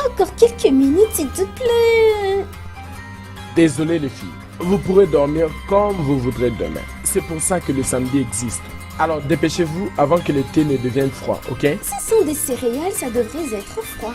Encore quelques minutes, s'il te plaît. Désolé les filles, vous pourrez dormir comme vous voudrez demain. C'est pour ça que le samedi existe. Alors dépêchez-vous avant que le thé ne devienne froid, ok? Ce sont des céréales, ça devrait être froid.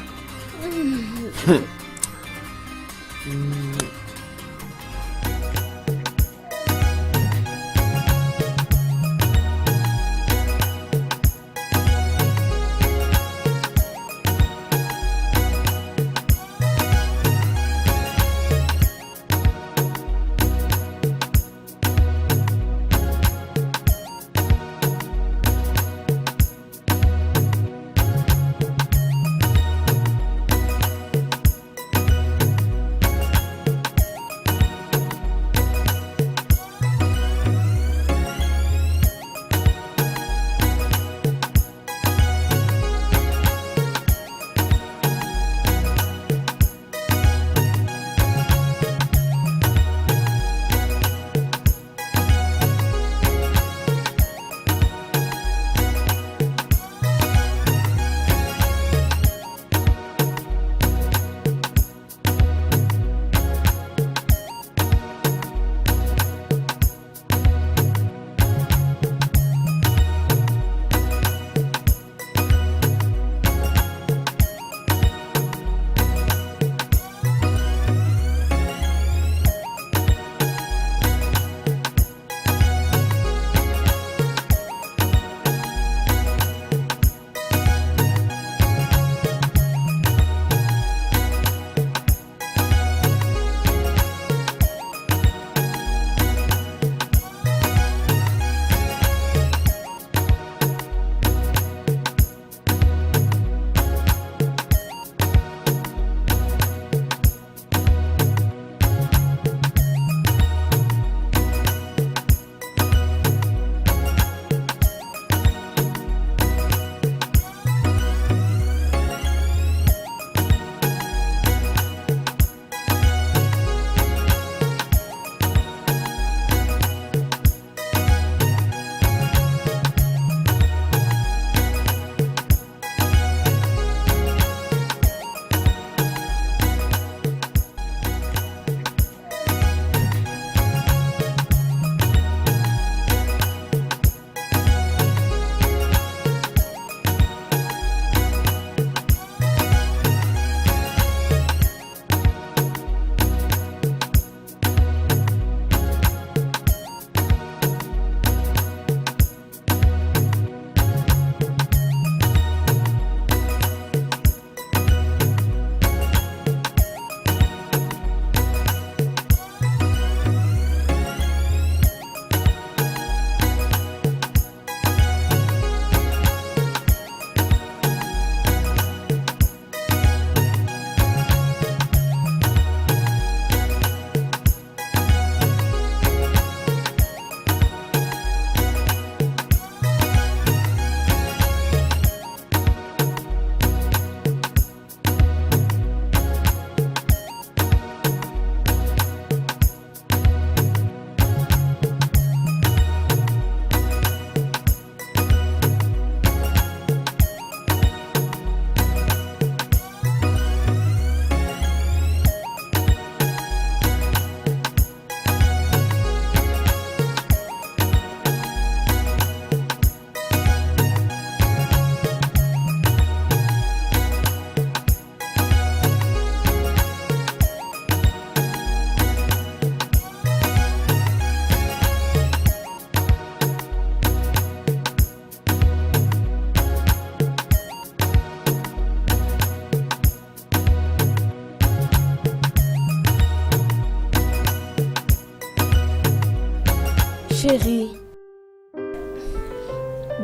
Chérie.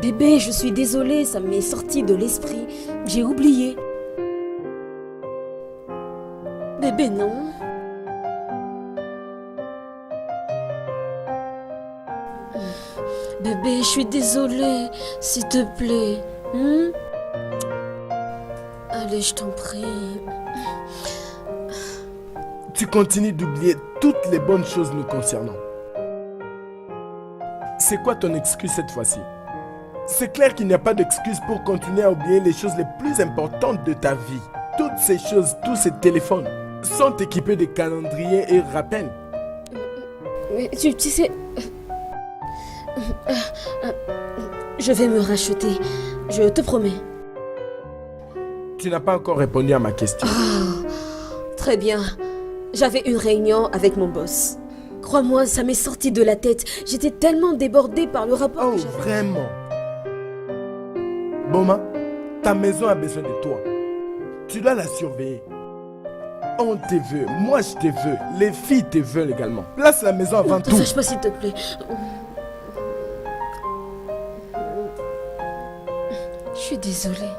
Bébé, je suis désolée, ça m'est sorti de l'esprit. J'ai oublié. Bébé, non. Bébé, je suis désolée, s'il te plaît. Allez, je t'en prie. Tu continues d'oublier toutes les bonnes choses nous concernant. C'est quoi ton excuse cette fois-ci? C'est clair qu'il n'y a pas d'excuse pour continuer à oublier les choses les plus importantes de ta vie. toutes ces choses, tous ces téléphones sont équipés de calendriers et rappels. Mais tu sais... Je vais me racheter, je te promets. Tu n'as pas encore répondu à ma question. Très bien. J'avais une réunion avec mon boss. Crois-moi, ça m'est sorti de la tête. J'étais tellement débordée par le rapport Oh, que j'avais. vraiment? Boma, ta maison a besoin de toi. Tu dois la surveiller. On te veut, moi je te veux, les filles te veulent également. Place la maison avant Ne te tout. fâche pas, s'il te plaît. Je suis désolée.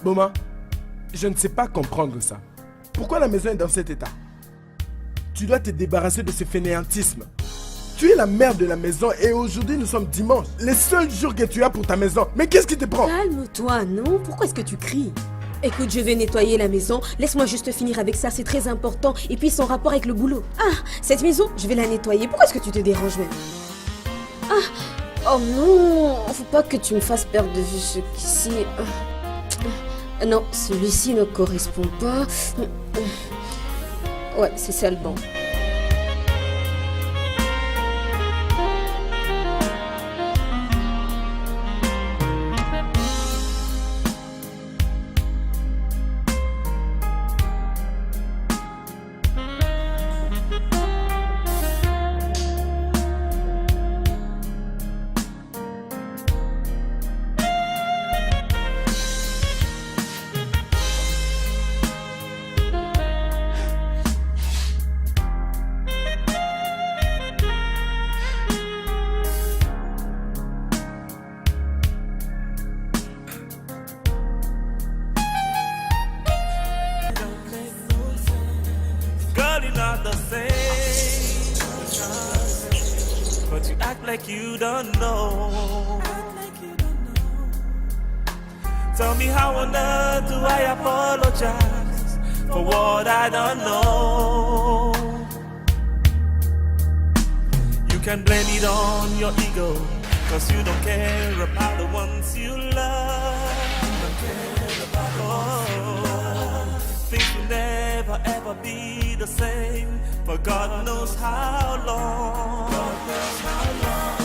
Boma, je ne sais pas comprendre ça. Pourquoi la maison est dans cet état? Tu dois te débarrasser de ce fainéantisme. Tu es la mère de la maison et aujourd'hui nous sommes dimanche. Les seuls jours que tu as pour ta maison. Mais qu'est-ce qui te prend? Calme-toi, non? Pourquoi est-ce que tu cries? Écoute, je vais nettoyer la maison. Laisse-moi juste finir avec ça, c'est très important. Et puis son rapport avec le boulot. Ah, cette maison, je vais la nettoyer. Pourquoi est-ce que tu te déranges même? Ah, oh non, faut pas que tu me fasses perdre de vue ce qu'ici. Non, celui-ci ne correspond pas. Ouais, c'est ça le bon. Not the same, but you act like you don't know. Tell me how on earth do I apologize for what I don't know? You can blame it on your ego, cause you don't care about the ones you love. Things will never ever be the same for God knows how long. God knows how long.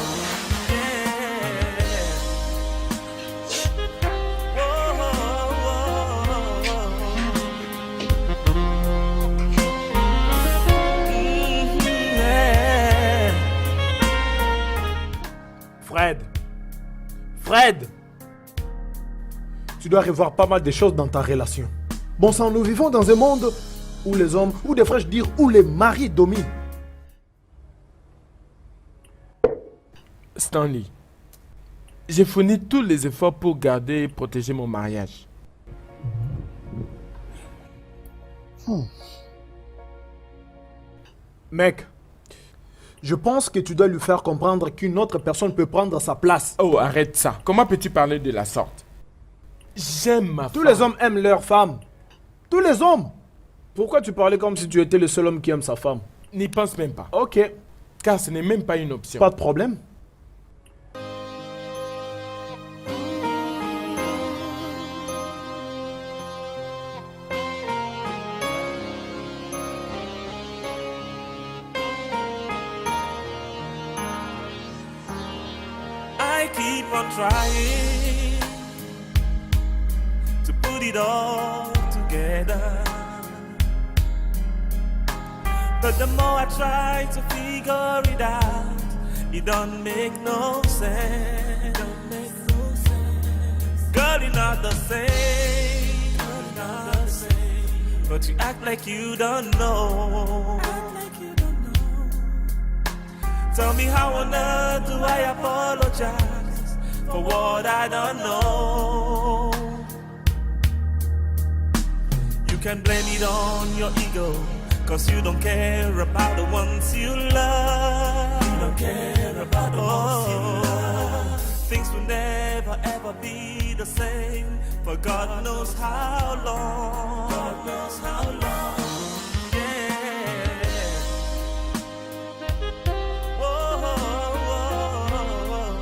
Yeah. Whoa. Fred! Tu dois revoir pas mal de choses dans ta relation. Bon sang, nous vivons dans un monde où les hommes, ou devrais-je dire, où les maris dominent. Stanley, j'ai fourni tous les efforts pour garder et protéger mon mariage. Mec, je pense que tu dois lui faire comprendre qu'une autre personne peut prendre sa place. Oh, arrête ça. Comment peux-tu parler de la sorte? J'aime ma femme. Tous les hommes aiment leur femme. Tous les hommes. Pourquoi tu parlais comme si tu étais le seul homme qui aime sa femme? N'y pense même pas. Ok, Car ce n'est même pas une option. pas de problème. I keep on trying to put it all together. But the more I try to figure it out, it don't make no sense. Don't make no sense. Girl, you're not the same. Girl, you're not the same. But you act like you don't know. Act like you don't know. Tell me how on earth do I apologize for what I don't know? You can blame it on your ego, 'cause you don't care about the ones you love. You don't care about the ones you love. Things will never ever be the same for God knows how long. God knows how long. Yeah. Whoa, whoa, whoa.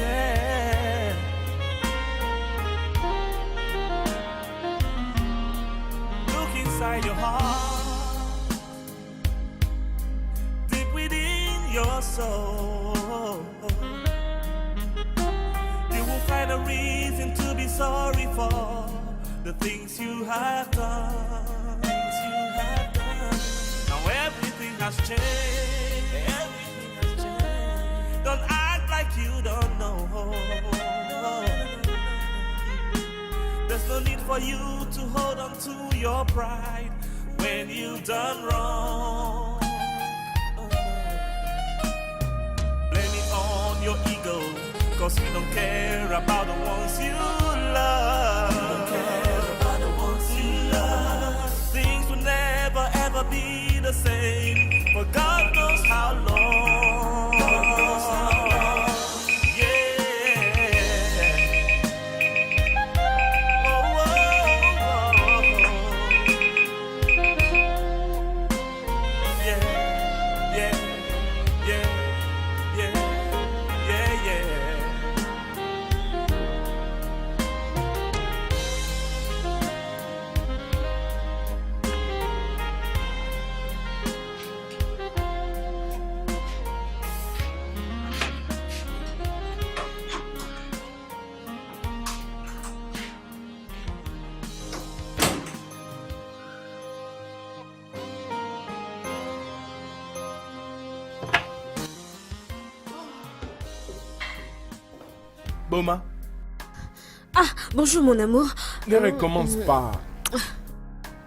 Yeah. Look inside your heart, deep within your soul. You will find a reason to be sorry for the things you have done. Things you have done. Now everything has changed. Everything has changed. Don't act like you don't know. There's no need for you to hold on to your pride when you've done wrong. Blame it on your ego, 'cause you don't care about the ones you love. You don't care about the ones you love. Things will never ever be the same, for God knows how long. God knows how long. Yeah. Oh, oh, oh, oh. Yeah, yeah, yeah, yeah, yeah, yeah. Boma, Ah, bonjour mon amour. ne recommence pas.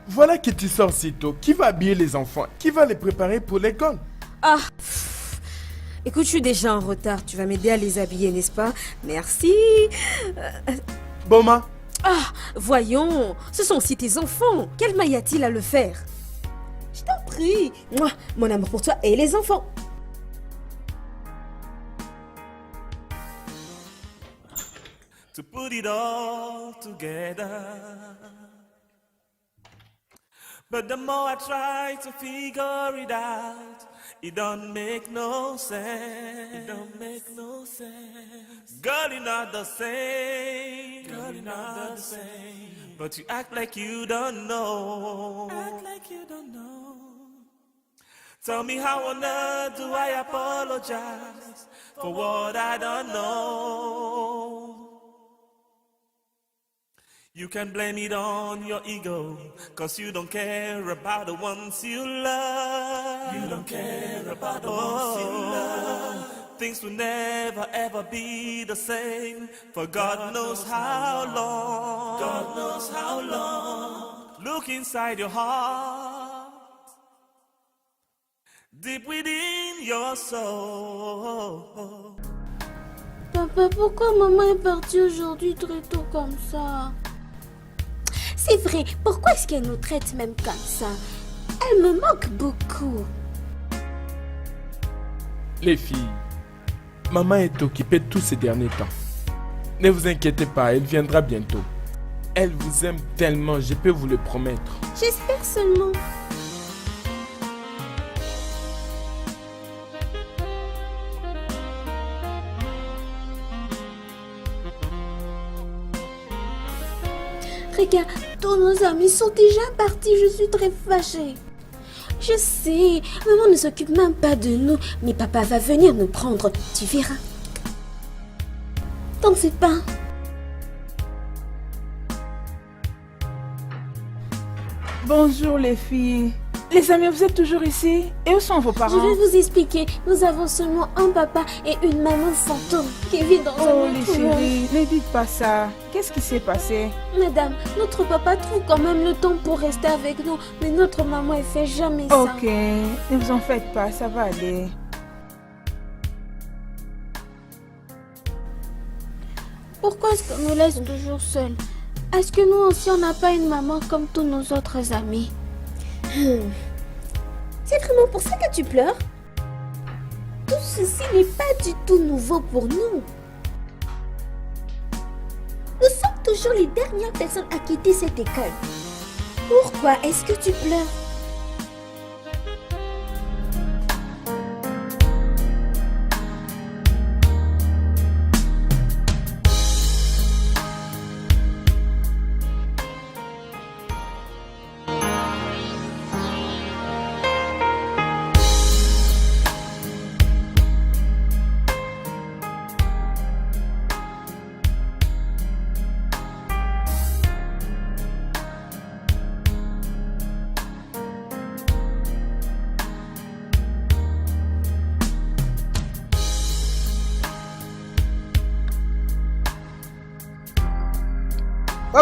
Voilà que tu sors si tôt. Qui va habiller les enfants? Qui va les préparer pour l'école? Ah, écoute, je suis déjà en retard. Tu vas m'aider à les habiller, n'est-ce pas? Merci. Boma, Ah, voyons, ce sont aussi tes enfants. Quel mal y a-t-il à le faire? Je t'en prie. Moi, mon amour pour toi et les enfants. To put it all together. But the more I try to figure it out, it don't make no sense. It don't make no sense. Girl, you're not the same. Girl, you're not the same. But you act like you don't know. Act like you don't know. Tell me how on earth do I apologize for what I don't know? You can blame it on your ego, cause you don't care about the ones you love. You don't care about the ones you love. Things will never ever be the same, for God knows how long. God knows how long. Look inside your heart, deep within your soul. Papa, pourquoi maman est partie aujourd'hui très tôt comme ça? C'est vrai, pourquoi est-ce qu'elle nous traite même comme ça? Elle me manque beaucoup. Les filles, maman est occupée tous ces derniers temps. Ne vous inquiétez pas, elle viendra bientôt. Elle vous aime tellement, je peux vous le promettre. J'espère seulement. Regarde, tous nos amis sont déjà partis, je suis très fâchée. Je sais, maman ne s'occupe même pas de nous, mais papa va venir nous prendre, tu verras. T'en fais pas. Bonjour les filles. Les amis, vous êtes toujours ici? Et où sont vos parents? Je vais vous expliquer, nous avons seulement un papa et une maman fantôme qui vit dans Oh un les autre monde. chéris, ne dites pas ça. Qu'est-ce qui s'est passé? Madame, notre papa trouve quand même le temps pour rester avec nous, mais notre maman elle fait jamais ça. Ok, ne vous en faites pas, ça va aller. Pourquoi est-ce qu'on nous laisse toujours seuls? Est-ce que nous aussi on n'a pas une maman comme tous nos autres amis? C'est vraiment pour ça que tu pleures? Tout ceci n'est pas du tout nouveau pour nous. Nous sommes toujours les dernières personnes à quitter cette école. Pourquoi est-ce que tu pleures?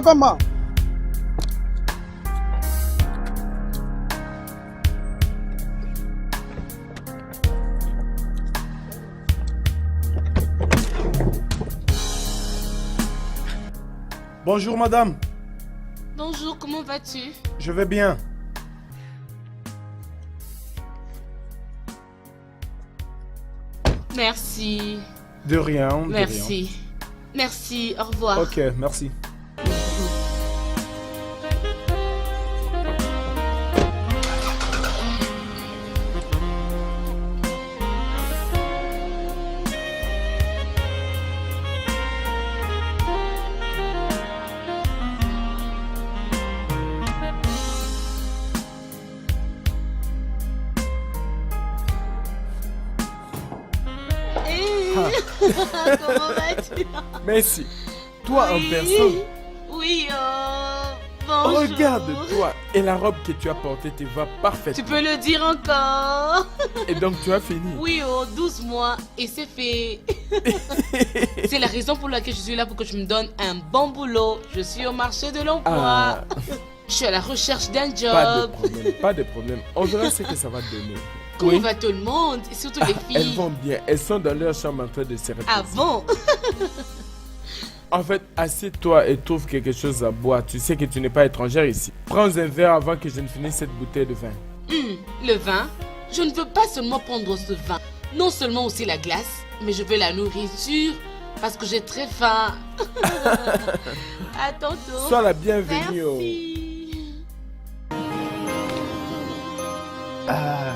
Comment? Bonjour madame, Bonjour, comment vas-tu? je vais bien. Merci. De rien, de rien. Merci. Merci, au revoir. Ok, merci. Comment vas-tu? Merci. Toi en personne, Oui, bonjour. regarde-toi. Et la robe que tu as portée te va Tu parfaitement. peux le dire encore? Et donc tu as fini. Oui, 12 mois et c'est fait. C'est la raison pour laquelle je suis là, pour que tu me donnes un bon boulot. Je suis au marché de l'emploi. Ah. Je suis à la recherche d'un Pas de job. problème, pas de problème. On verra ce que ça va donner. Comment va tout le monde? Et surtout les Elles filles. vont bien. Elles sont dans leur chambre en train de se reposer. Ah bon? En fait, assieds-toi et trouve quelque chose à boire. Tu sais que tu n'es pas étrangère ici. Prends un verre avant que je ne finisse cette bouteille de vin. Le vin? Je ne veux pas seulement prendre ce vin. Non seulement aussi la glace, mais je veux la nourriture parce que j'ai très faim. À tantôt. Sois la bienvenue. oh. Merci. Ah.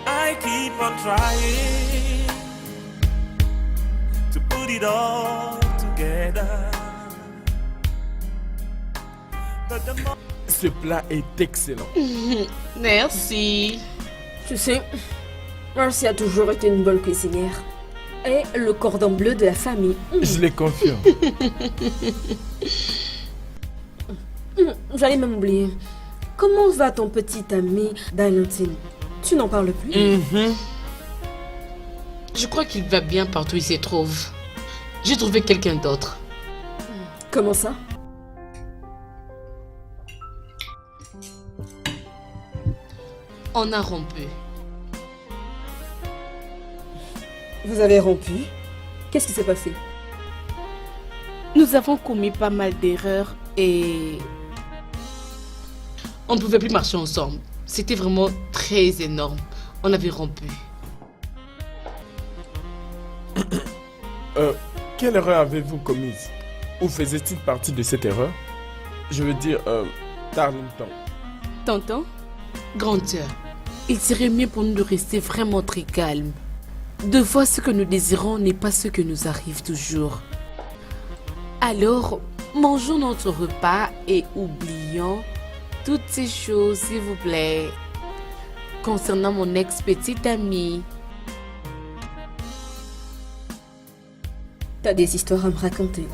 I keep on trying to put it all together. But the more Ce plat est excellent. Merci. Tu sais, Marcy a toujours été une bonne cuisinière. Et le cordon bleu de la famille. Je les confirme. J'allais même oublier. Comment va ton petit ami Dalentine? Tu n'en parles plus? Je crois qu'il va bien partout où il se trouve. J'ai trouvé quelqu'un d'autre. Comment ça? On a rompu. Vous avez rompu? Qu'est-ce qui s'est passé? Nous avons commis pas mal d'erreurs et... On ne pouvait plus marcher ensemble. C'était vraiment très énorme. On avait rompu. Quelle erreur avez-vous commise? Ou faisait-il partie de cette erreur? Je veux dire, Darlington. Tonton, Grande sœur, il serait mieux pour nous de rester vraiment très calmes. De fois, ce que nous désirons n'est pas ce que nous arrive toujours. Alors, mangeons notre repas et oublions toutes ces choses, s'il vous plaît. Concernant mon ex-petite amie, T'as des histoires à me raconter.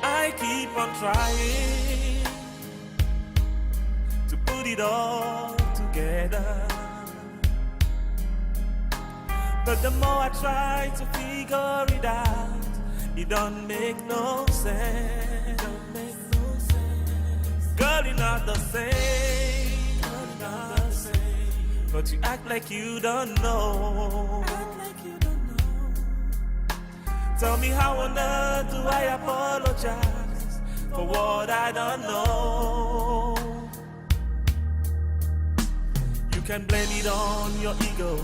I keep on trying to put it all together. But the more I try to figure it out, it don't make no sense. Don't make no sense. Girl, you're not the same. Girl, you're not the same. But you act like you don't know. Act like you don't know. Tell me how on earth do I apologize for what I don't know? You can blame it on your ego,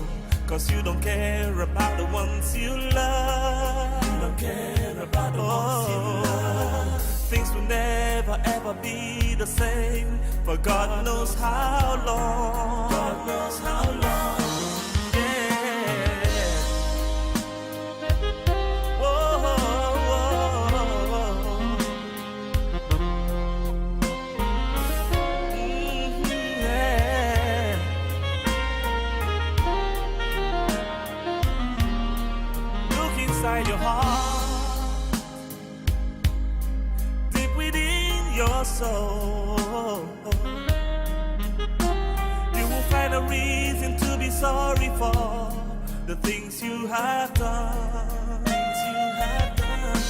'cause you don't care about the ones you love. You don't care about the ones you love. Things will never ever be the same for God knows how long. God knows how long. Yeah. Whoa, whoa, whoa. Yeah. Look inside your heart, deep within your soul. You will find a reason to be sorry for the things you have done. Things you have done.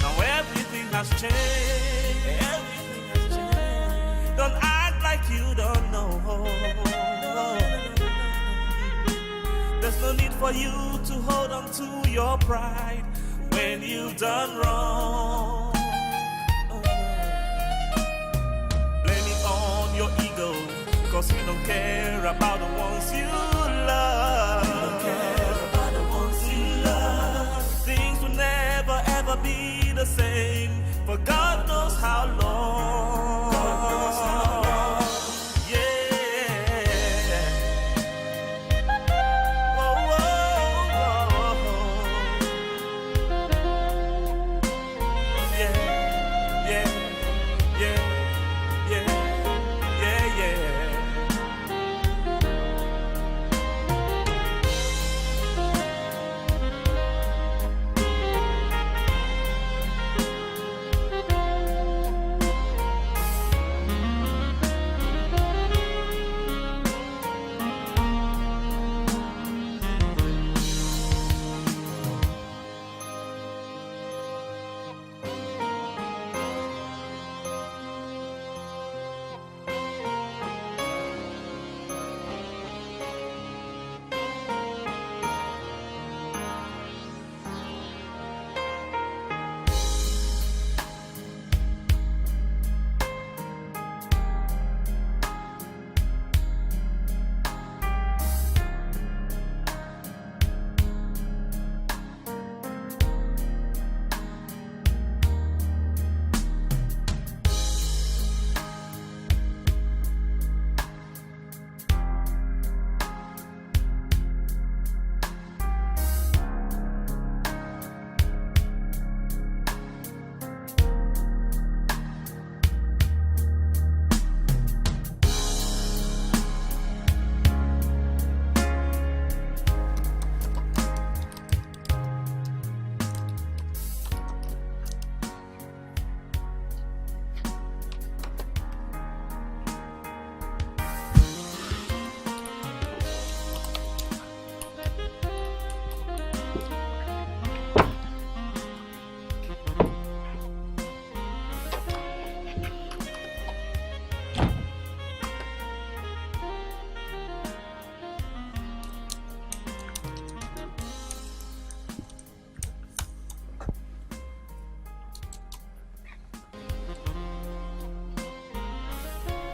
Now everything has changed. Everything has changed. Don't act like you don't know. There's no need for you to hold on to your pride when you've done wrong. Blame it on your ego, 'cause you don't care about the ones you love. You don't care about the ones you love. Things will never ever be the same for God knows how long. God knows how long. Yeah. Whoa, whoa, whoa. Yeah, yeah, yeah, yeah, yeah, yeah.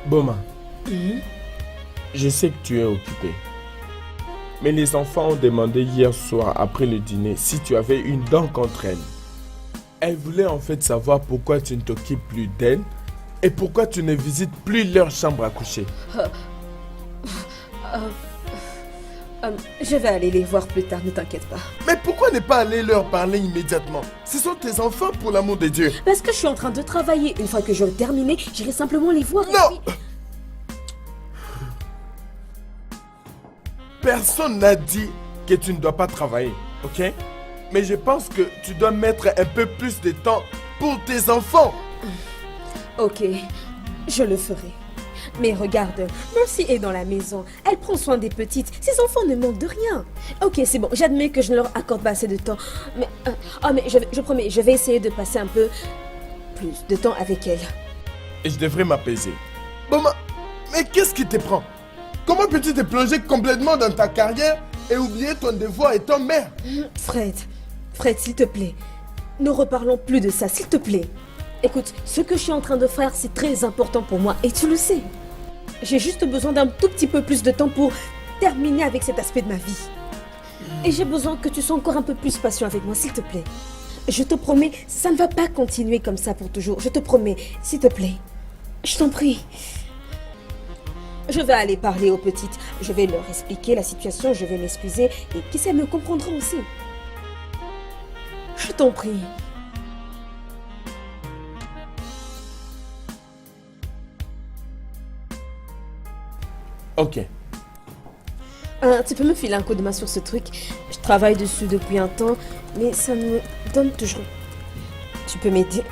Boma, je sais que tu es occupé. Mais les enfants ont demandé hier soir après le dîner si tu avais une dent contre elles. Elles voulaient en fait savoir pourquoi tu ne t'occupes plus d'elles et pourquoi tu ne visites plus leur chambre à coucher. Je vais aller les voir plus tard, ne t'inquiète pas. Mais pourquoi ne pas aller leur parler immédiatement? Ce sont tes enfants, pour l'amour de Dieu. Parce que je suis en train de travailler. Une fois que j'aurai terminé, j'irai simplement les voir. Non! Personne n'a dit que tu ne dois pas travailler, ok? Mais je pense que tu dois mettre un peu plus de temps pour tes enfants. Ok, je le ferai. Mais regarde, Mercy est dans la maison. Elle prend soin des petites. Ses enfants ne manquent de rien. Ok, c'est bon. J'admets que je ne leur accorde pas assez de temps. Mais, je promets, je vais essayer de passer un peu plus de temps avec elle. Et je devrais m'apaiser. Bon, mais qu'est-ce qui te prend? Comment peux-tu te plonger complètement dans ta carrière et oublier ton devoir étant mère? Fred, s'il te plaît, ne reparlons plus de ça, s'il te plaît. Écoute, ce que je suis en train de faire, c'est très important pour moi et tu le sais. J'ai juste besoin d'un tout petit peu plus de temps pour terminer avec cet aspect de ma vie. Et j'ai besoin que tu sois encore un peu plus patient avec moi, s'il te plaît. Je te promets, ça ne va pas continuer comme ça pour toujours. Je te promets, s'il te plaît. Je t'en prie. Je vais aller parler aux petites. Je vais leur expliquer la situation, je vais m'excuser et qui sait, elles me comprendront aussi. Je t'en prie. Ok. Tu peux me filer un coup de main sur ce truc? Je travaille dessus depuis un temps, mais ça me donne toujours... Tu peux m'aider?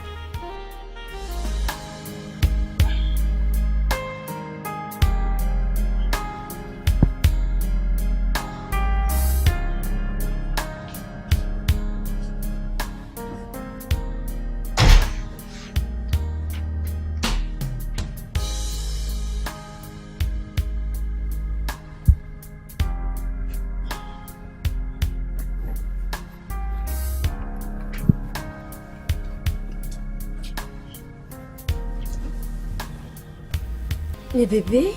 Mes bébés?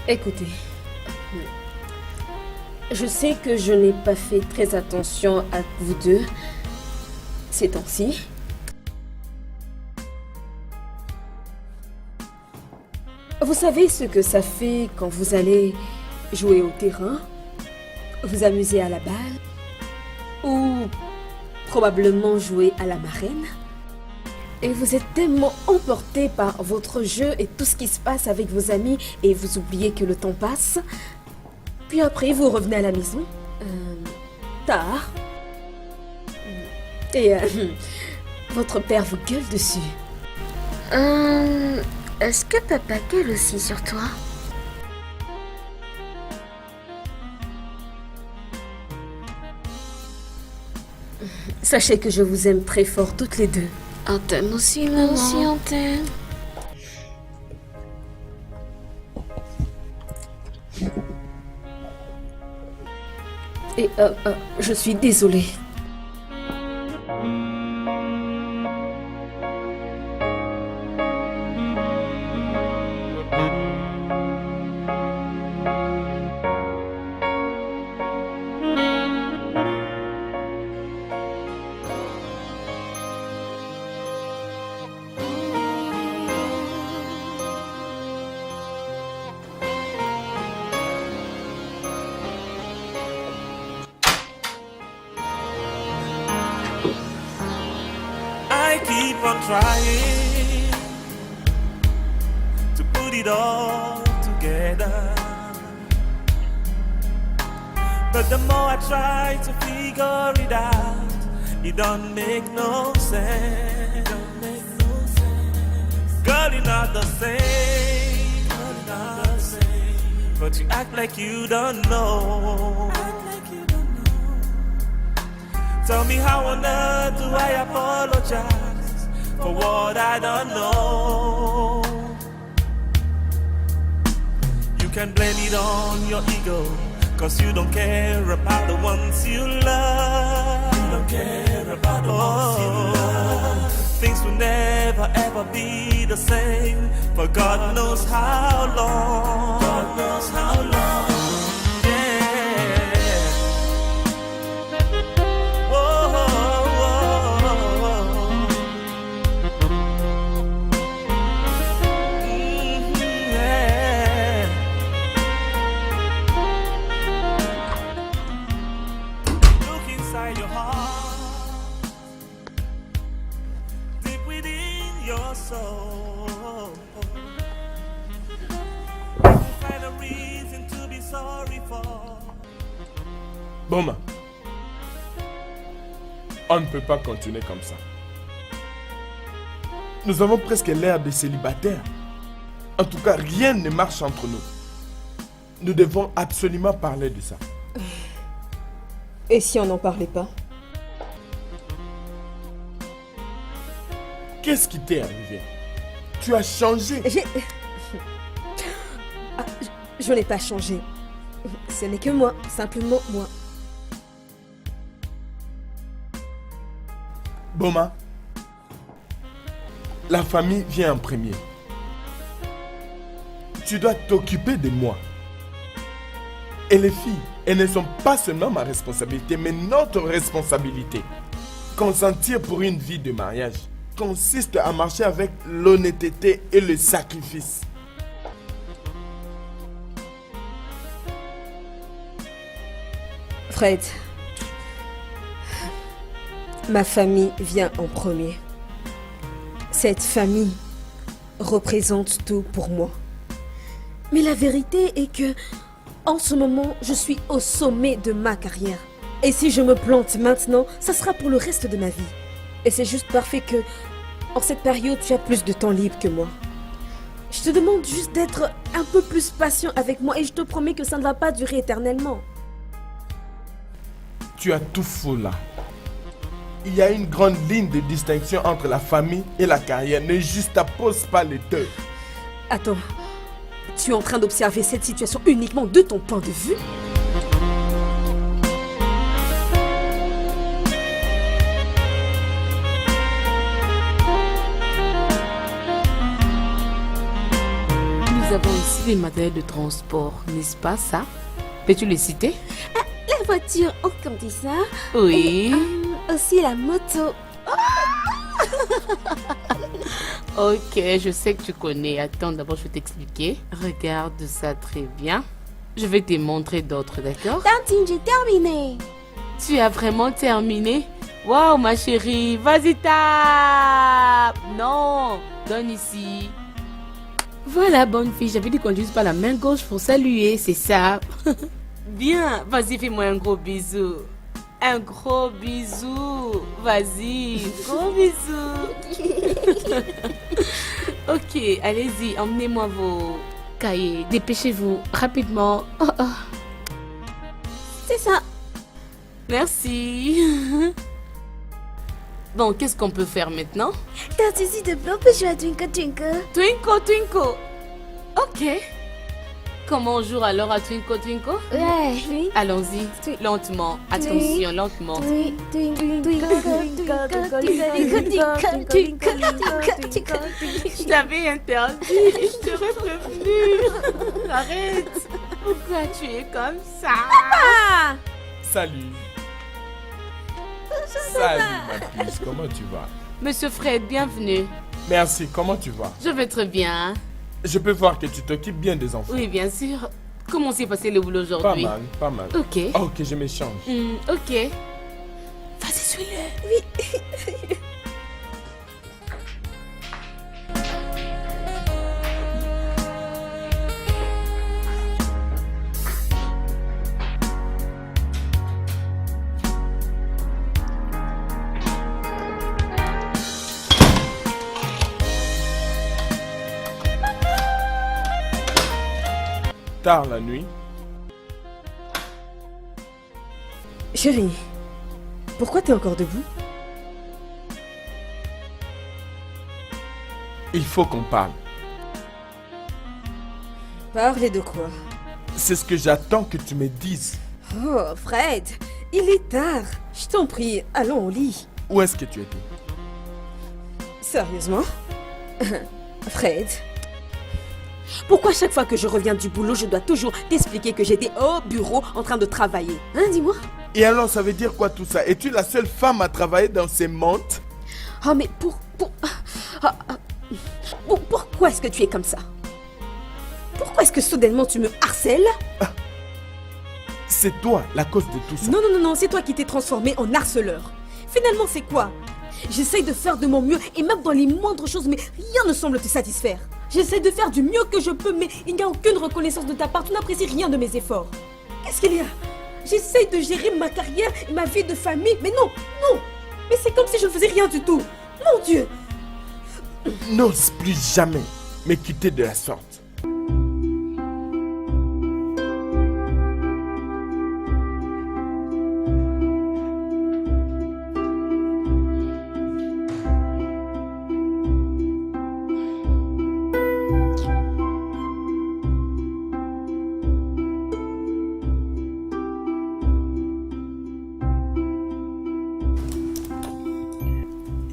Écoutez, je sais que je n'ai pas fait très attention à vous deux ces temps-ci. Vous savez ce que ça fait quand vous allez jouer au terrain, vous amuser à la balle, ou probablement jouer à la marraine? Et vous êtes tellement emporté par votre jeu et tout ce qui se passe avec vos amis et vous oubliez que le temps passe. Puis après, vous revenez à la maison, tard. Et votre père vous gueule dessus. Est-ce que papa gueule aussi sur toi? Sachez que je vous aime très fort toutes les deux. On t'aime aussi, maman. Aussi, on t'aime. Et je suis désolée. I keep on trying to put it all together, but the more I try to figure it out, it don't make no sense. Don't make no sense. Girl, you're not the same. Girl, you're not the same. But you act like you don't know. Act like you don't know. Tell me how on earth do I apologize for what I don't know? You can blame it on your ego, 'cause you don't care about the ones you love. care about the ones you love. Things will never ever be the same for God knows how long. God knows how long. Yeah. Oh, oh, oh, yeah. Look inside your heart, deep within your soul. Find a reason to be sorry for. Boma, on ne peut pas continuer comme ça. Nous avons presque l'air de célibataires. En tout cas, rien ne marche entre nous. Nous devons absolument parler de ça. Et si on n'en parlait pas? Qu'est-ce qui t'est arrivé? Tu as changé. Je n'ai pas changé. Ce n'est que moi, simplement moi. Boma, la famille vient en premier. Tu dois t'occuper de moi. Et les filles, elles ne sont pas seulement ma responsabilité, mais notre responsabilité. Consentir pour une vie de mariage consiste à marcher avec l'honnêteté et le sacrifice. Fred, ma famille vient en premier. Cette famille représente tout pour moi. Mais la vérité est que, en ce moment, je suis au sommet de ma carrière. Et si je me plante maintenant, ça sera pour le reste de ma vie. Et c'est juste parfait que, en cette période, tu as plus de temps libre que moi. Je te demande juste d'être un peu plus patient avec moi et je te promets que ça ne va pas durer éternellement. Tu as tout faux là. Il y a une grande ligne de distinction entre la famille et la carrière. Ne juxtapose pas les deux. Attends, tu es en train d'observer cette situation uniquement de ton point de vue? Nous avons ici les matériels de transport, n'est-ce pas ça? Peux-tu les citer? La voiture, oh, comme dit ça. Oui. Et, aussi la moto. Ok, je sais que tu connais. Attends, d'abord je vais t'expliquer. Regarde ça très bien. Je vais te montrer d'autres, d'accord? Tantine, j'ai terminé. Tu as vraiment terminé? Waouh, ma chérie. Vas-y, tape. Non, donne ici. Voilà, bonne fille. J'avais dit qu'on n'utilise pas la main gauche pour saluer, c'est ça. Bien, vas-y, fais-moi un gros bisou. Un gros bisou. Vas-y, gros bisou. Ok, allez-y, emmenez-moi vos cahiers. Dépêchez-vous, rapidement. Oh, oh. C'est ça. Merci. Bon, qu'est-ce qu'on peut faire maintenant? Quand tu dis de blanc, peut jouer à Twinkle Twinkle. Twinkle, twinkle. Ok. Comment on joue alors à Twinkle, twinkle? Ouais, oui. Allons-y, lentement. Attention, lentement. Je t'avais interdit, je t'aurais prévenu. Arrête. Pourquoi tu es comme ça? Salut. Salut ma puce, comment tu vas? Monsieur Fred, bienvenue. Merci, comment tu vas? Je vais très bien. Je peux voir que tu t'occupes bien des enfants. Oui, bien sûr. Comment s'est passé le boulot Pas aujourd'hui? mal, pas mal. Ok. Ok, je m'échange. Ok. Vas-y, suis-le. Tard la nuit. Chérie, pourquoi t'es encore debout? Il faut qu'on parle. Parler de quoi? C'est ce que j'attends que tu me dises. Oh, Fred, il est tard. Je t'en prie, allons au lit. Où est-ce que tu étais? Sérieusement? Fred, pourquoi chaque fois que je reviens du boulot, je dois toujours t'expliquer que j'étais au bureau en train de travailler? Hein, dis-moi? Et alors, ça veut dire quoi tout ça? Es-tu la seule femme à travailler dans ces montes? Oh, mais pourquoi est-ce que tu es comme ça? Pourquoi est-ce que soudainement tu me harcèles? C'est toi la cause de tout ça. Non, c'est toi qui t'es transformé en harceleur. Finalement, c'est quoi? J'essaye de faire de mon mieux et même dans les moindres choses, mais rien ne semble te satisfaire. J'essaie de faire du mieux que je peux, mais il n'y a aucune reconnaissance de ta part. Tu n'apprécies rien de mes efforts. Qu'est-ce qu'il y a? J'essaye de gérer ma carrière et ma vie de famille, mais non. Mais c'est comme si je ne faisais rien du tout. Mon Dieu. N'ose plus jamais me quitter de la sorte.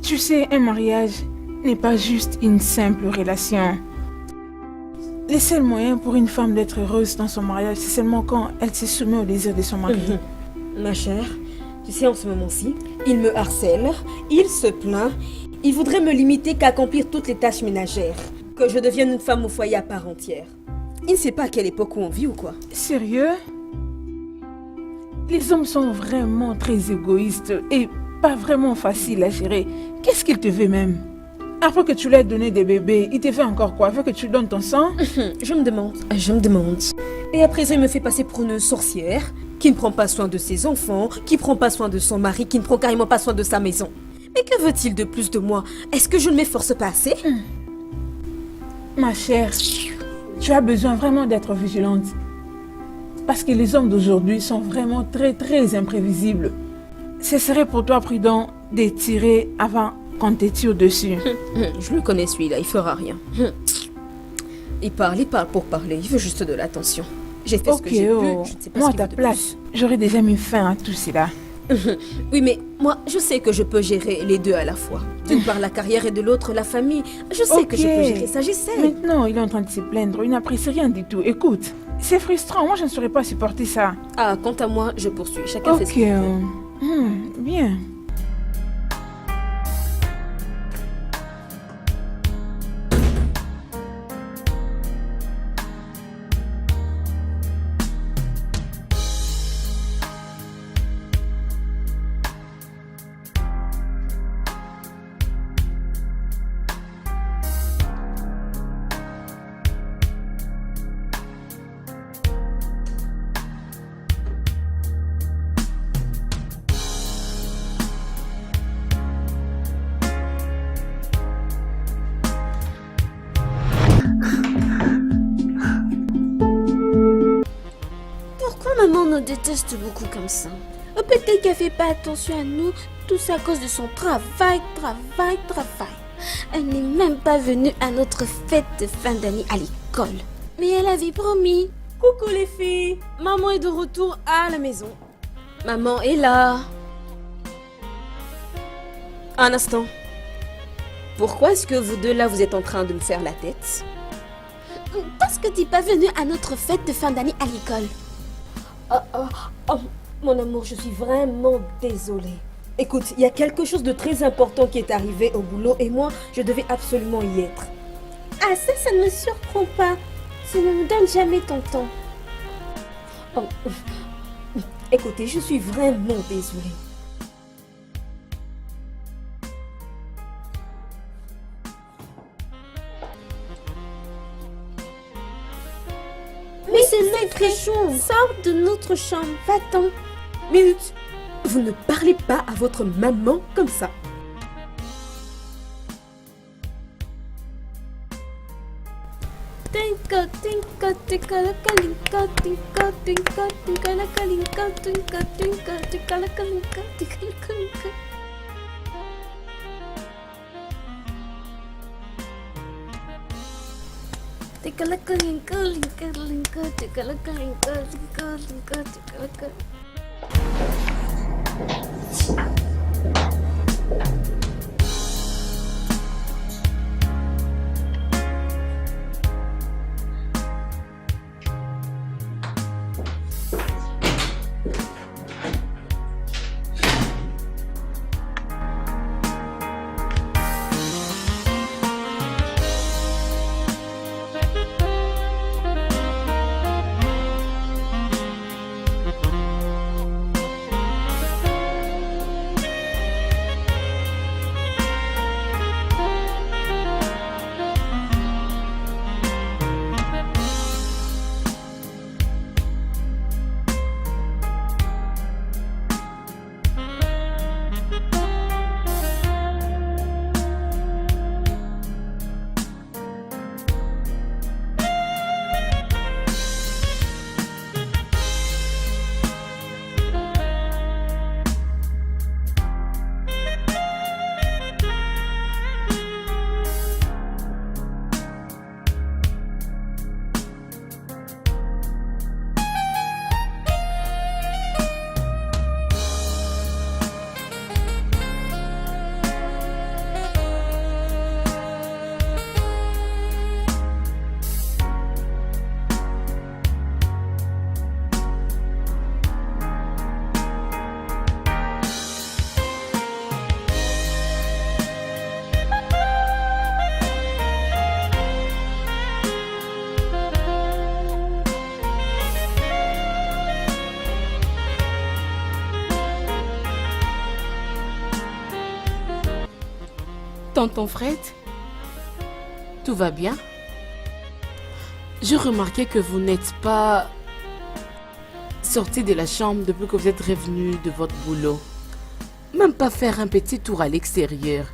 Tu sais, un mariage n'est pas juste une simple relation. Le seul moyen pour une femme d'être heureuse dans son mariage, c'est seulement quand elle se soumet au désir de son mari. Ma chère, tu sais, en ce moment-ci, il me harcèle, il se plaint, il voudrait me limiter qu'à accomplir toutes les tâches ménagères, que je devienne une femme au foyer à part entière. Il ne sait pas à quelle époque on vit ou quoi? Sérieux? Les hommes sont vraiment très égoïstes et pas vraiment faciles à gérer. Qu'est-ce qu'il te veut même? Après que tu lui as donné des bébés, il te fait encore quoi? Il veut que tu donnes ton sang? Je me demande. Et après ça, il me fait passer pour une sorcière qui ne prend pas soin de ses enfants, qui ne prend pas soin de son mari, qui ne prend carrément pas soin de sa maison. Mais que veut-il de plus de moi? Est-ce que je ne m'efforce pas assez? Ma chère, tu as besoin vraiment d'être vigilante. Parce que les hommes d'aujourd'hui sont vraiment très très imprévisibles. Ce serait pour toi prudent de tirer avant qu'on te tire dessus. Je le connais celui-là, il fera rien. Il parle pour parler, il veut juste de l'attention. J'ai fait ce que j'ai pu, je ne sais pas moi ce à qu'il ta veut de place, j'aurais déjà mis fin à tout cela. Oui, mais moi, je sais que je peux gérer les deux à la fois. D'une part la carrière et de l'autre la famille. Je sais que je peux gérer ça, j'essaie. Maintenant, il est en train de se plaindre, il n'apprécie rien du tout. Écoute, c'est frustrant, moi je ne saurais pas supporter ça. Ah, quant à moi, je poursuis. Chacun fait ce qu'il veut. Bien. Maman nous déteste beaucoup comme ça. Peut-être qu'elle fait pas attention à nous, tout ça à cause de son travail. Elle n'est même pas venue à notre fête de fin d'année à l'école. Mais elle avait promis. Coucou les filles, maman est de retour à la maison. Maman est là. Un instant. Pourquoi est-ce que vous deux là vous êtes en train de me faire la tête? Parce que tu n'es pas venue à notre fête de fin d'année à l'école. Oh, mon amour, je suis vraiment désolée. Écoute, il y a quelque chose de très important qui est arrivé au boulot et moi, je devais absolument y être. Ah, ça ne me surprend pas. Tu ne me donnes jamais ton temps. Oh, écoutez, je suis vraiment désolée. Mais c'est notre chambre. Sors de notre chambre. Va-t'en. Minute. Vous ne parlez pas à votre maman comme ça. Tonton Fred, tout va bien? J'ai remarqué que vous n'êtes pas sorti de la chambre depuis que vous êtes revenu de votre boulot. Même pas faire un petit tour à l'extérieur.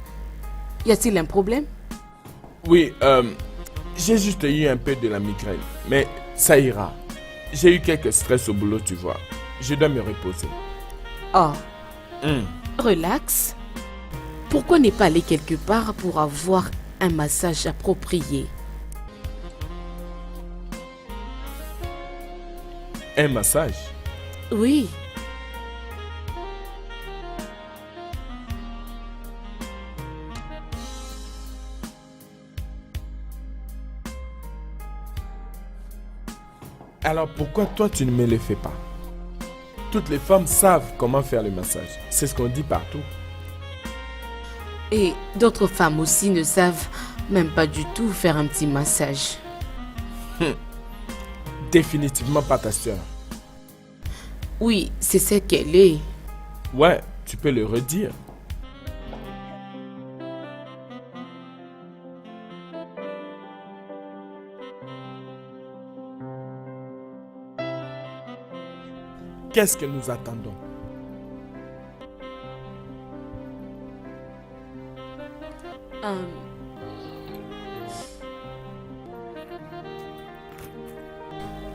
Y a-t-il un problème? Oui, j'ai juste eu un peu de la migraine, mais ça ira. J'ai eu quelques stress au boulot, tu vois. Je dois me reposer. Oh, relax. Pourquoi ne pas aller quelque part pour avoir un massage approprié? Un massage? Oui. Alors pourquoi toi tu ne me le fais pas? Toutes les femmes savent comment faire le massage. C'est ce qu'on dit partout. Et d'autres femmes aussi ne savent même pas du tout faire un petit massage. Définitivement pas ta soeur. Oui, c'est ce qu'elle est. Ouais, tu peux le redire. Qu'est-ce que nous attendons?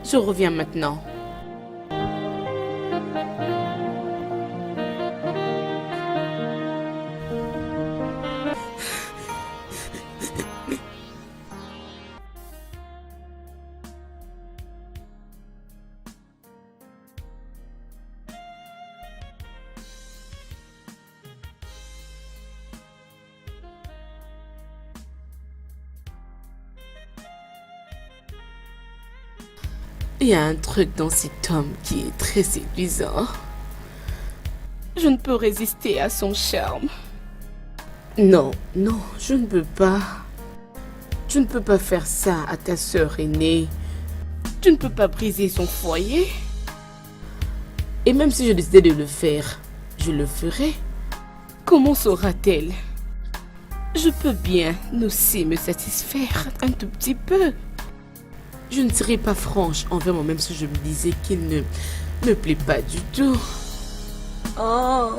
Je reviens maintenant. Il y a un truc dans cet homme qui est très séduisant. Je ne peux résister à son charme. Non, non, je ne peux pas. Tu ne peux pas faire ça à ta sœur aînée. Tu ne peux pas briser son foyer. Et même si je décidais de le faire, je le ferai. Comment saura-t-elle? Je peux bien aussi me satisfaire un tout petit peu. Je ne serais pas franche envers moi-même si je me disais qu'il ne me plaît pas du tout. Oh,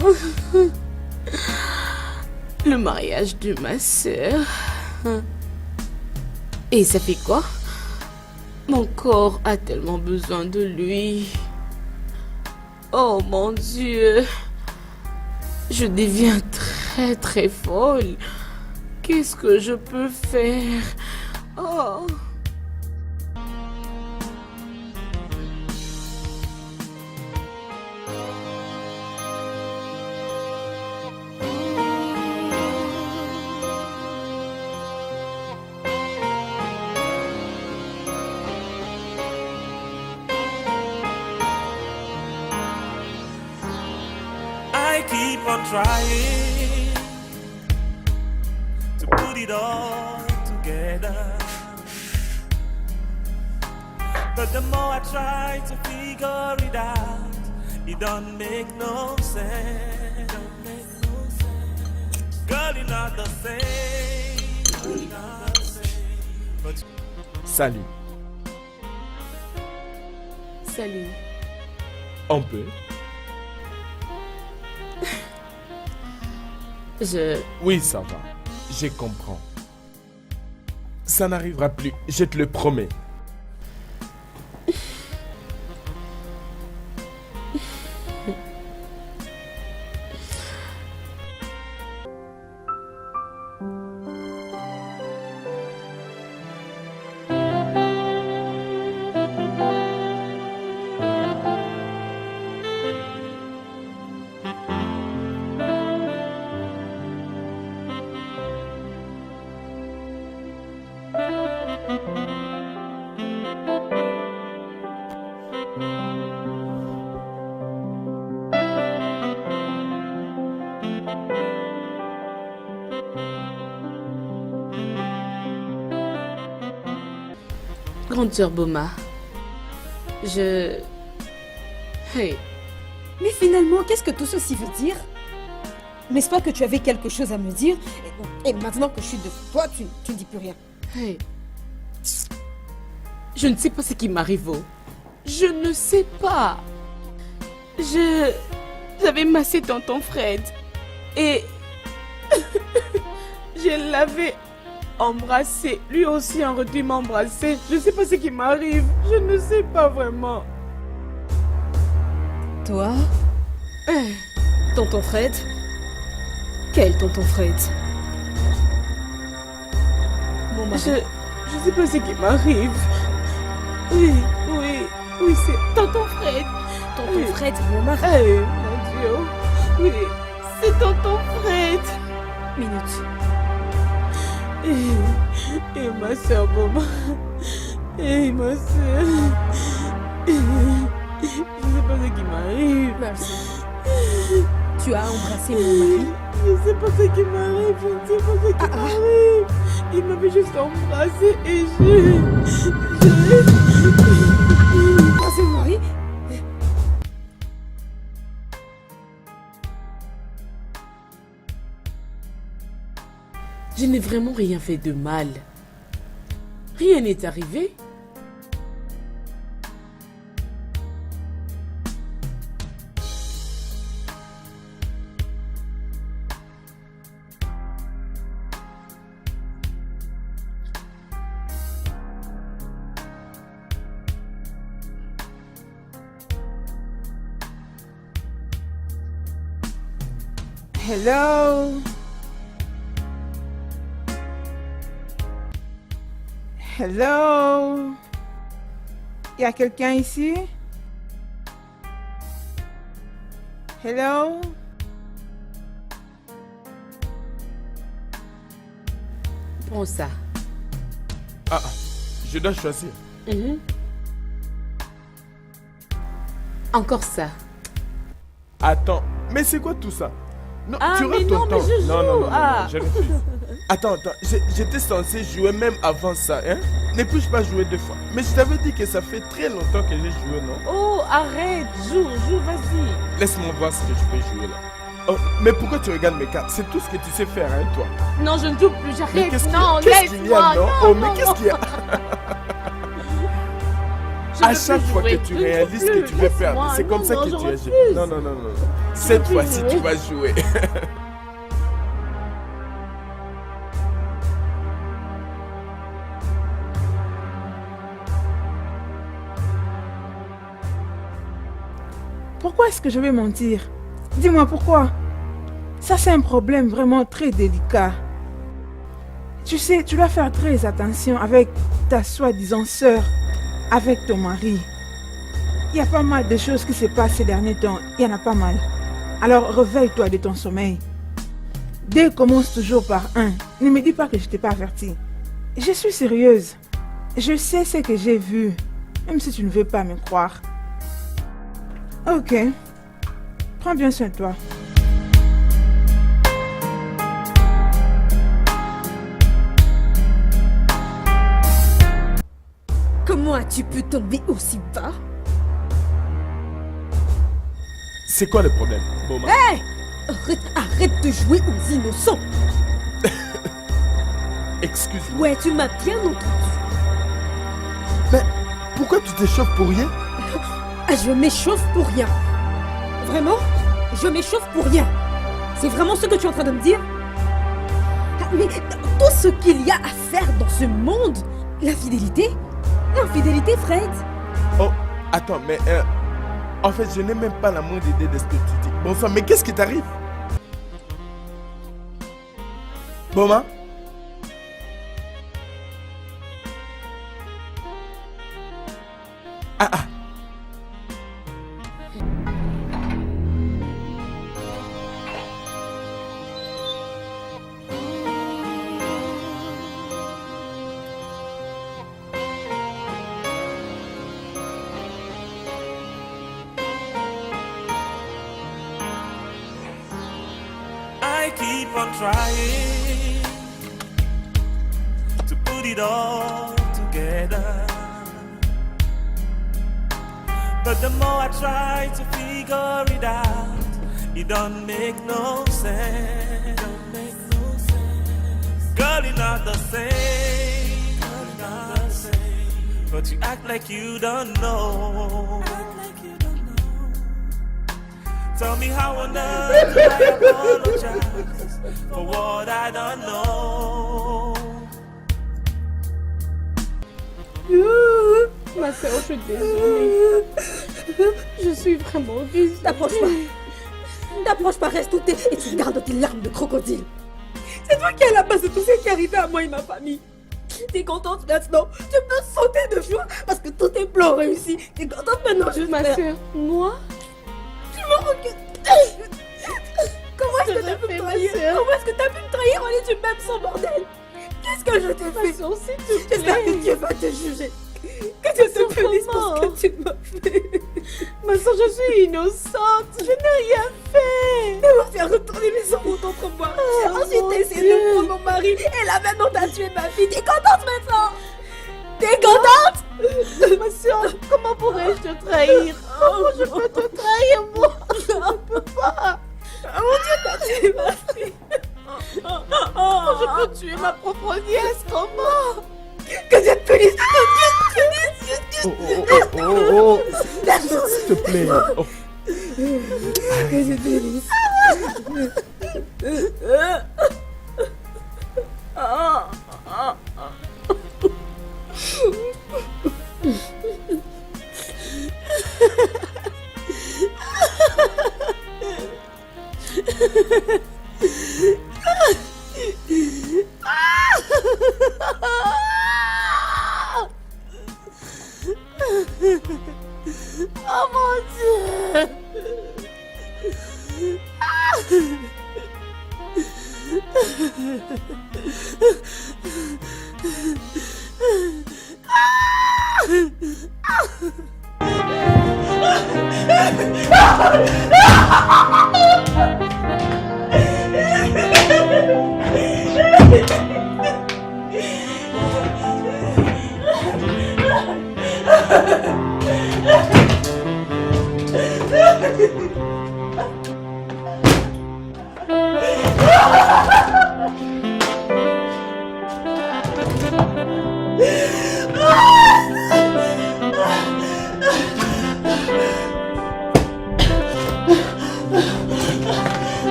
le mariage de ma sœur. Et ça fait quoi? Mon corps a tellement besoin de lui. Oh mon Dieu. Je deviens très très folle. Qu'est-ce que je peux faire? Oh. may keep on trying to put it all together, but the more I try to figure it out, it don't make no sense. Girl, you're not the same. You're not the same. But Salut. Salut. On peut? Oui, ça va. Je comprends. Ça n'arrivera plus, je te le promets. Grande sœur Boma, Hey, Mais finalement, qu'est-ce que tout ceci veut dire? N'est-ce pas que tu avais quelque chose à me dire? Et maintenant que je suis devant toi, tu ne dis plus rien. hey. Je ne sais pas ce qui m'arrive. Je ne sais pas. J'avais massé tonton Fred. Et... je l'avais embrassé. Lui aussi en retour m'a embrassé. Je ne sais pas ce qui m'arrive. Je ne sais pas vraiment. Toi? Tonton Fred? Quel tonton Fred? Mon mari. Je ne sais pas ce qui m'arrive. Oui, c'est tonton Fred. Tonton Fred, mon mari. Mon Dieu. Oui, c'est tonton Fred. Minute. Et ma soeur Boma. Et ma soeur. Je ne sais pas ce qui m'arrive. Merci. Tu as embrassé mon mari? Je ne sais pas ce qui m'arrive. Je ne sais pas ce qui m'arrive. Il m'avait juste embrassé et Embrassé mon mari? Je n'ai vraiment rien fait de mal. Rien n'est arrivé. Hello? Hello? Y a quelqu'un ici? Hello? Prends ça. Ah, je dois choisir. Encore ça. Attends, mais c'est quoi tout ça? Non, Ah, tu mais rates non, ton mais temps. je Non, joue. Ah. je refuse. Attends, j'étais censé jouer même avant ça, hein? Ne puis-je pas jouer deux fois? Mais je t'avais dit que ça fait très longtemps que j'ai joué, non? Oh, arrête. Joue, vas-y. Laisse-moi voir ce que je peux jouer là. Oh, mais pourquoi tu regardes mes cartes? C'est tout ce que tu sais faire, hein, toi? Non, je ne joue plus, Mais j'arrête. qu'est-ce Non, qu'il y a, laisse-moi. non? Oh, mais qu'est-ce qu'il y a? Je À veux chaque plus fois jouer. que tu Je ne joue réalises plus. que tu veux perdre, Laisse-moi. c'est comme Non, ça non, que je tu es. refuse. Non. Cette plus fois-ci, jouer. tu vas jouer. Pourquoi est-ce que je vais mentir? Dis-moi pourquoi. Ça, c'est un problème vraiment très délicat. Tu sais, tu dois faire très attention avec ta soi-disant sœur, avec ton mari. Il y a pas mal de choses qui se passent ces derniers temps. Il y en a pas mal. Alors, réveille-toi de ton sommeil. Dès commence toujours par un. Ne me dis pas que je t'ai pas averti. Je suis sérieuse. Je sais ce que j'ai vu, même si tu ne veux pas me croire. Ok. Prends bien soin de toi. Comment as-tu pu tomber aussi bas? C'est quoi le problème, Boma? Hé! Arrête de jouer aux innocents! Excuse-moi. Ouais, tu m'as bien entendu. Mais pourquoi tu t'échauffes pour rien? Ah, je m'échauffe pour rien. Vraiment? Je m'échauffe pour rien. C'est vraiment ce que tu es en train de me dire? Ah, mais tout ce qu'il y a à faire dans ce monde, l'infidélité? L'infidélité, Fred? Oh, attends, mais en fait, je n'ai même pas la moindre idée de ce que tu dis. Bon sang, mais qu'est-ce qui t'arrive? Boma? Ah ah. I keep on trying to put it all together. But the more I try to figure it out, it don't make no sense. Don't make no sense. Girl, you're not the same. Girl, you're not the same. But you act like you don't know. Act like you don't know. Tell me how on earth do I apologize for what I don't know. Ma soeur, je suis désolée. Je suis vraiment désolée. T'approches pas. N'approche pas, reste où t'es et tu gardes tes larmes de crocodile. C'est toi qui es à la base de tout ce qui est arrivé à moi et ma famille. T'es contente maintenant? Tu peux sauter de joie parce que tous tes plans ont réussi. T'es contente maintenant, je Ma soeur, moi, Tu me regardes. Comment est-ce que t'as pu me trahir? Comment est-ce que t'as pu me trahir? On est du même sang, bordel. Qu'est-ce que je t'ai ma fait? soeur, s'il te J'espère que plaît. Dieu va te juger. Que Dieu te punisse pour ce que tu m'as fait. Ma soeur, je suis innocente. Je n'ai rien fait. Elle m'a fait retourner mes enfants contre moi. Ensuite, mon t'as essayé Dieu. de prendre mon mari. Et là maintenant, t'as tué ma fille. T'es contente maintenant? T'es contente? Ma soeur, comment pourrais-je te trahir? Comment je peux te trahir, moi? Je ne peux pas. Oh mon Dieu, t'as tué ma fille. Comment je peux tuer ma propre nièce? Comment? Que Dieu te punisse. Que Dieu te punisse. Oh, oh, oh, oh, oh. S'il te plaît. Oh. Que Dieu te punisse. Oh mon Dieu!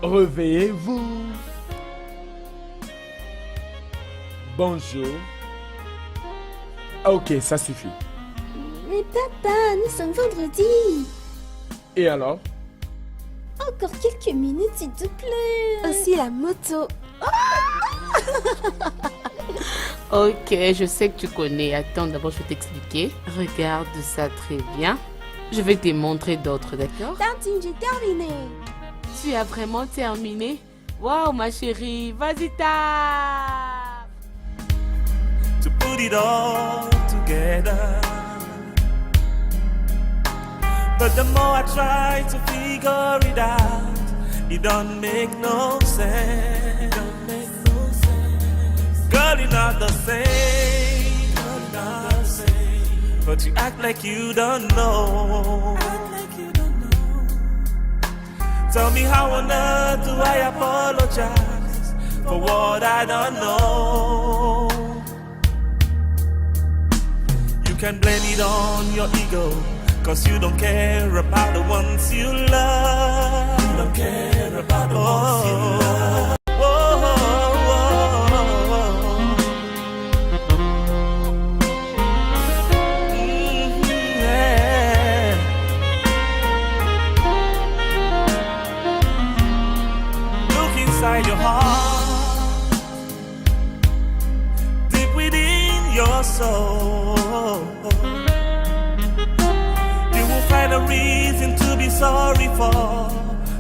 Réveillez-vous. Bonjour. Ah, ok, ça suffit. Mais papa, nous sommes vendredi. Et alors? Encore quelques minutes, s'il te plaît. Aussi la moto. Ok, je sais que tu connais. Attends, d'abord je vais t'expliquer. Regarde ça très bien. Je vais te montrer d'autres, d'accord? Tantine, j'ai terminé. Tu as vraiment terminé? Waouh, ma chérie, vas-y, tape! To put it all together. But the more I try to figure it out, it don't make no sense. Don't make no sense. Girl, you're not the same. You're not the same. But you act like you don't know. Act like you don't know. Tell me how on earth do I apologize for what I don't know? You can blame it on your ego, 'cause you don't care about the ones you love. You don't care about the ones you love. Whoa, whoa, whoa. Yeah. Look inside your heart, deep within your soul. Find a reason to be sorry for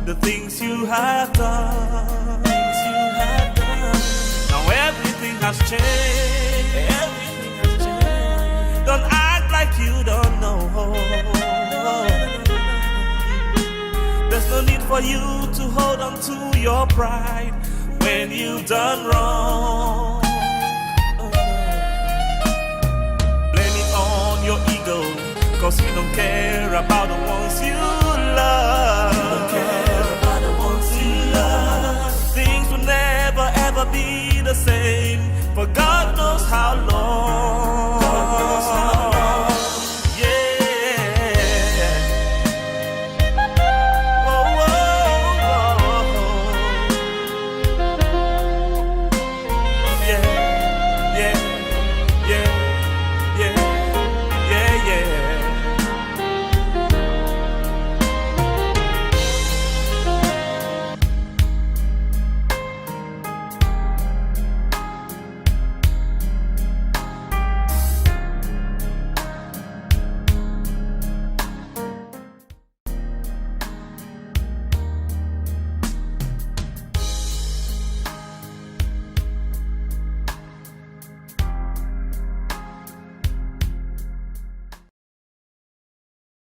the things you have done. Now everything has changed. Everything has changed. Don't act like you don't know. There's no need for you to hold on to your pride when you've done wrong. Blame it on your ego, 'cause you don't care about the ones you